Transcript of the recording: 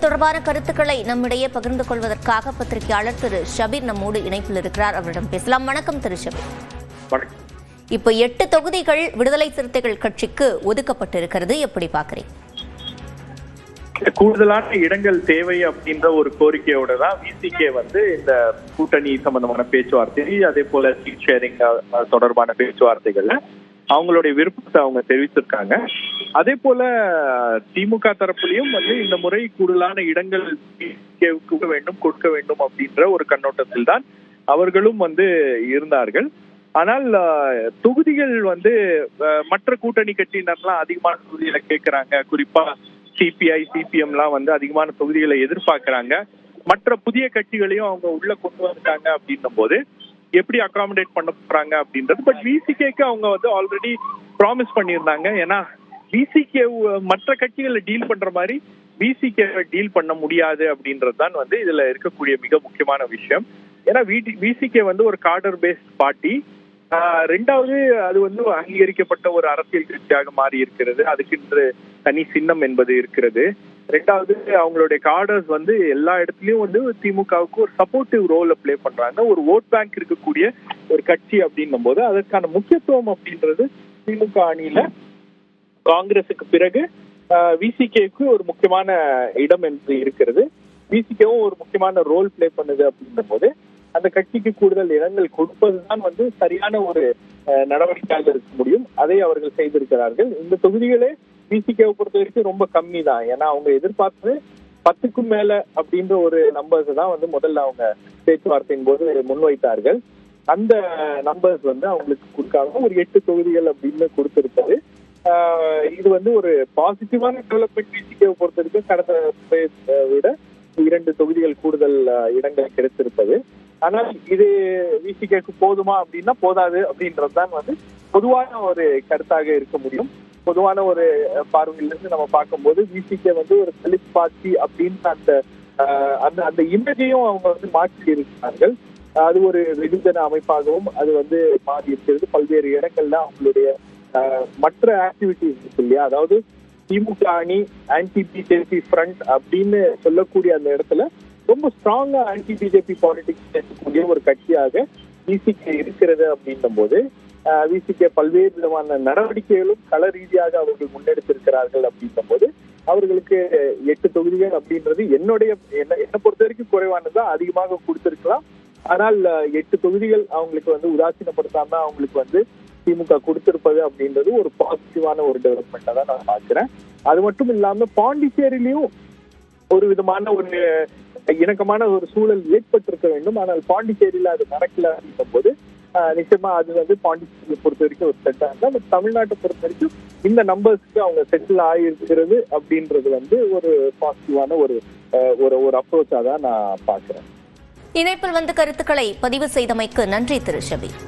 தொடர்பான கருத்துக்களை நம்மிடையே பகிர்ந்து கொள்வதற்காக பத்திரிகையாளர் திரு ஷபீர் நம்மோடு இணைப்பில் இருக்கிறார். அவரிடம் பேசலாம். வணக்கம் திரு ஷபீர். இப்ப 8 தொகுதிகள் விடுதலை சிறுத்தைகள் கட்சிக்கு ஒதுக்கப்பட்டிருக்கிறது, எப்படி பாக்குறீங்க? கூடுதலான இடங்கள் தேவை அப்படின்ற ஒரு கோரிக்கையோட தான் விசிகே இந்த கூட்டணி சம்பந்தமான பேச்சுவார்த்தை, அதே போல சீட் ஷேரிங் தொடர்பான பேச்சுவார்த்தைகள்ல அவங்களுடைய விருப்பத்தை அவங்க தெரிவிச்சிருக்காங்க. அதே போல திமுக தரப்புலையும் இந்த முறை கூடுதலான இடங்கள் கொடுக்க வேண்டும் அப்படின்ற ஒரு கண்ணோட்டத்தில் தான் அவர்களும் இருந்தார்கள். ஆனால் தொகுதிகள் மற்ற கூட்டணி கட்சியினர்லாம் அதிகமான தொகுதிகளை கேட்கிறாங்க. குறிப்பா சிபிஐ சிபிஎம்லாம் அதிகமான தொகுதிகளை எதிர்பார்க்கிறாங்க. மற்ற புதிய கட்சிகளையும் அவங்க உள்ள கொண்டு வந்துட்டாங்க அப்படின்னும் போது எப்படி அகாமடேட் பண்ண போறாங்க அப்படின்றது. பட் விசிகேக்கு அவங்க ஆல்ரெடி ப்ராமிஸ் பண்ணியிருந்தாங்க. ஏன்னா விசிகே மற்ற கட்சிகளை டீல் பண்ற மாதிரி விசிகே டீல் பண்ண முடியாது அப்படின்றது தான் இதுல இருக்கக்கூடிய மிக முக்கியமான விஷயம். ஏன்னா விசிகே ஒரு காடர் பேஸ்ட் பார்ட்டி. ரெண்டாவது அது அங்கீகரிக்கப்பட்ட ஒரு அரசியல் கட்சியாக மாறி இருக்கிறது. அதுக்கு தனி சின்னம் என்பது இருக்கிறது. ரெண்டாவது அவங்களுடைய காடர்ஸ் எல்லா இடத்துலயும் திமுகவுக்கு ஒரு சப்போர்ட்டிவ் ரோல பிளே பண்றாங்க. ஒரு ஓட் பேங்க் இருக்கக்கூடிய ஒரு கட்சி அப்படின்னும் போது அதற்கான முக்கியத்துவம் அப்படின்றது திமுக அணியில காங்கிரஸுக்கு பிறகு விசிகேக்கு ஒரு முக்கியமான இடம் என்று இருக்கிறது. விசிகேவும் ஒரு முக்கியமான ரோல் பிளே பண்ணுது அப்படின்ற போது அந்த கட்சிக்கு கூடுதல் இடங்கள் கொடுப்பதுதான் சரியான ஒரு நடவடிக்கையாக இருக்க முடியும். அதை அவர்கள் செய்திருக்கிறார்கள். இந்த தொகுதிகளே விசிகேவை பொறுத்த வரைக்கும் ரொம்ப கம்மி தான். ஏன்னா அவங்க எதிர்பார்த்தது 10க்கும் மேல அப்படின்ற ஒரு நம்பர்ஸ் தான் முதல்ல அவங்க பேச்சுவார்த்தையின் போது முன்வைத்தார்கள். அந்த நம்பர்ஸ் அவங்களுக்கு கொடுக்காம ஒரு 8 தொகுதிகள் அப்படின்னு கொடுத்திருப்பது இது ஒரு பாசிட்டிவான டெவலப்மெண்ட். விசிகேவை பொறுத்த வரைக்கும் கடந்த விட 2 தொகுதிகள் கூடுதல் இடங்கள் கிடைத்திருப்பது. ஆனால் இது விசிகேக்கு போதுமா அப்படின்னா போதாது அப்படின்றதுதான் பொதுவான ஒரு கருத்தாக இருக்க முடியும். பொதுவான ஒரு பார்வையிலிருந்து நம்ம பார்க்கும்போது விசிகே ஒரு தலித் பார்ட்டி அப்படின்னு அந்த அந்த இமேஜையும் அவங்க மாற்றி இருக்கிறார்கள். அது ஒரு வெகுஜன அமைப்பாகவும் அது மாறி இருக்கிறது. பல்வேறு இடங்கள்ல அவங்களுடைய மற்ற ஆக்டிவிட்டிஸ் இருக்கு இல்லையா, அதாவது திமுக அணி ஆன்டி பிஜேபி ஃப்ரண்ட் அப்படின்னு சொல்லக்கூடிய அந்த இடத்துல ரொம்ப ஸ்ட்ராங்கா ஆன்டி பிஜேபி பாலிடிக்ஸ் பேசக்கூடிய ஒரு கட்சியாக விசிகே இருக்கிறது அப்படின்னும் போது விசிகே பல்வேறு விதமான நடவடிக்கைகளும் கள ரீதியாக அவர்கள் முன்னெடுத்திருக்கிறார்கள் அப்படின்னும் போது அவர்களுக்கு 8 தொகுதிகள் அப்படின்றது என்னை பொறுத்த வரைக்கும் குறைவானதான். அதிகமாக கொடுத்திருக்கலாம். ஆனால் 8 தொகுதிகள் அவங்களுக்கு உதாசீனப்படுத்தாம அவங்களுக்கு திமுக கொடுத்திருப்பது அப்படின்றது ஒரு பாசிட்டிவான ஒரு டெவலப்மெண்டா தான் நான் பாக்குறேன். அது மட்டும் இல்லாம பாண்டிச்சேரியிலையும் ஒரு விதமான ஒரு இணக்கமான ஒரு சூழல் ஏற்பட்டிருக்க வேண்டும். ஆனால் பாண்டிச்சேரியில அது நடக்கல அப்படின்னும் போது நிச்சயமா அது பாண்டிச்சேரியை பொறுத்த வரைக்கும் ஒரு செட் ஆகுது. பட் தமிழ்நாட்டை பொறுத்த வரைக்கும் இந்த நம்பர்ஸ்க்கு அவங்க செட்டில் ஆகியிருக்கிறது அப்படின்றது ஒரு பாசிட்டிவான ஒரு அப்ரோச்சா தான் நான் பாக்குறேன். இணைப்பில் கருத்துக்களை பதிவு செய்தமைக்கு நன்றி திரு ஷபீர்.